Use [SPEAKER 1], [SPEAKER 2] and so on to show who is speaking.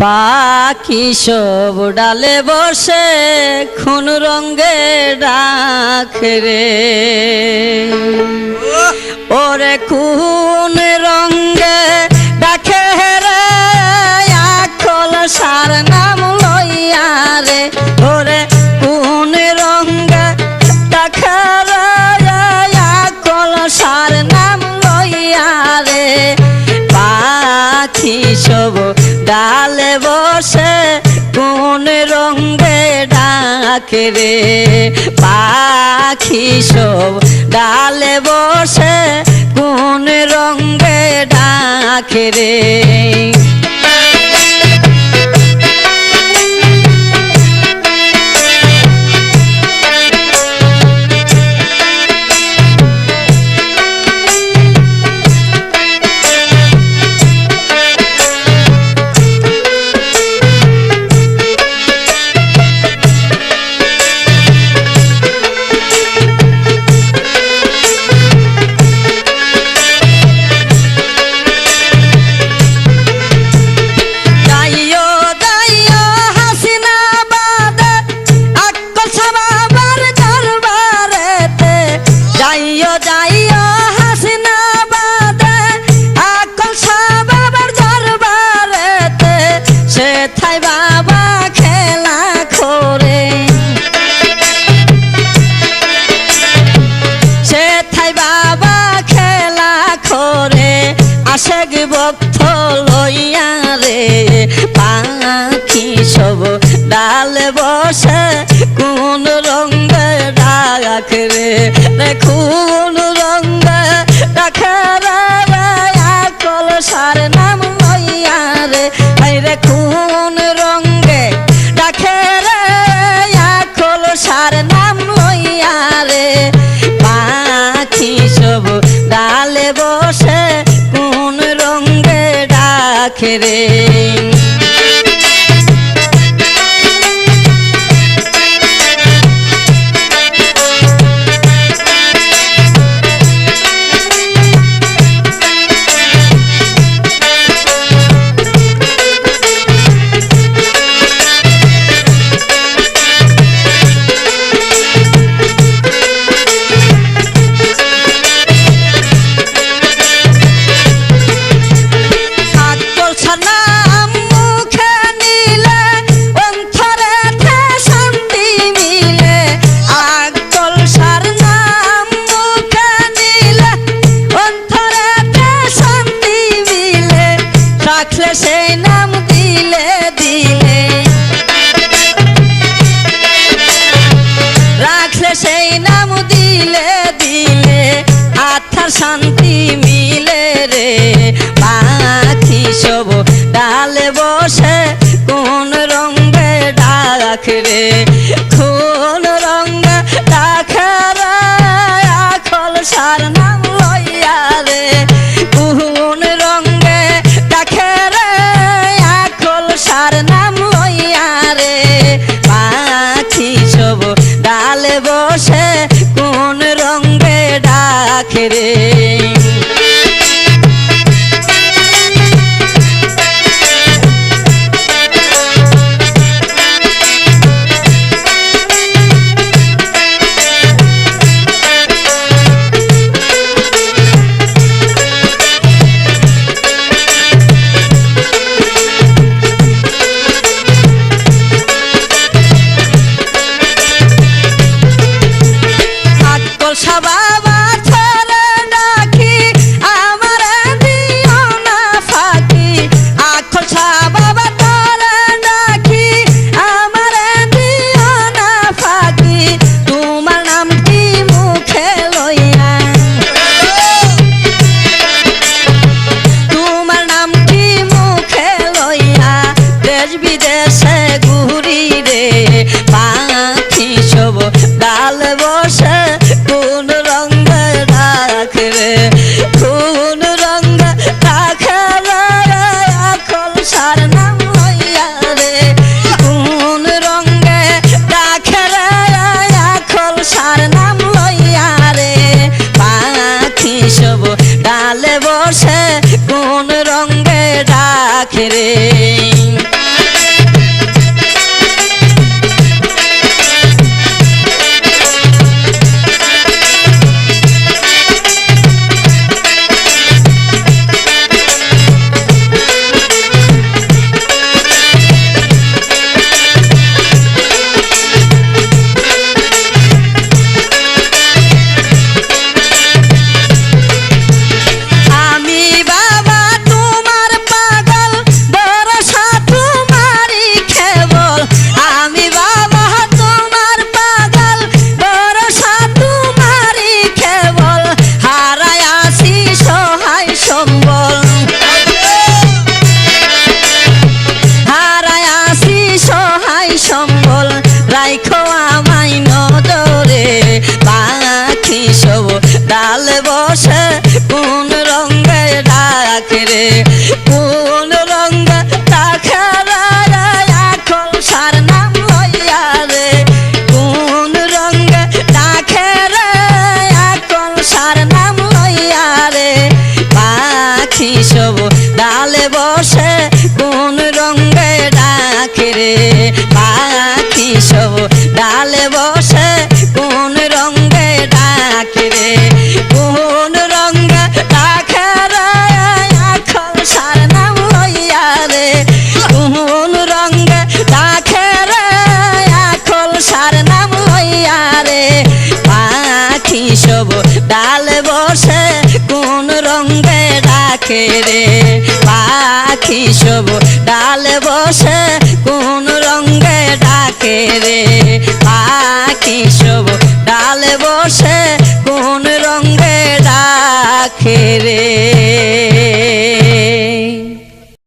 [SPEAKER 1] পাখি সব ডালে বসে খুন রঙে ডাকে রে ওরে খুন রঙে ডাকে রে আখল সার নাম লইয়া রে ওরে খুন রঙে ডাকে রে আখল সার নাম লইয়া রে পাখি সব ডালে বসে কোন রঙে ডাকে রে পাখি সব ডালে বসে কোন রঙে ডাকে রে আশেক ভক্ত লইয়া রে পাখি সব ডালে বসে কোন রঙে ডাকে রে কোন রঙে ডাকে রে আকল সার নাম লইয়া রে রে কোন রঙে ডাকে রে আকল সার নাম লইয়া রে পাখি সব ডালে বসে রে শান্তি মিলে রে পাখি সব ডালে বসে কোন রঙে ডাকে রে কোন রঙে ডাকে রে আখল সার নাম লইয়া রে কোন রঙে ডাকে রে আখল সার নাম লইয়া রে পাখি সব ডালে বসে কোন রঙে ডাকে রে ডালে বসে কোন রঙে ডাকে রে কোন রঙে ডাকে রে আখল সার নাম লইয়া রে কোন রঙে ডাকে রে আখল সার নাম লইয়া রে পাখি সব ডালে বসে কোন রঙে ডাকে রে কোন রঙে রাখে এখন সার নাম লইয়া রে কোন রঙে রাখে এখন সার নাম লইয়া রে পাখি সব ডালে বসে কোন রঙে ডাকে রে পাখি সব ডালে বসে কোন রঙে ডাকে রে কোন রঙে ডাকে রে এখন সার নাম লইয়া রে কোন রঙে ডাকে রে এখন সার নাম লইয়া রে পাখি সব ডালে বসে কোন রঙে ডাকে রে পাখি সব ডালে বসে কোন রঙে ডাকে রে পাখি সব ডালে বসে কোন রঙে ডাকে রে।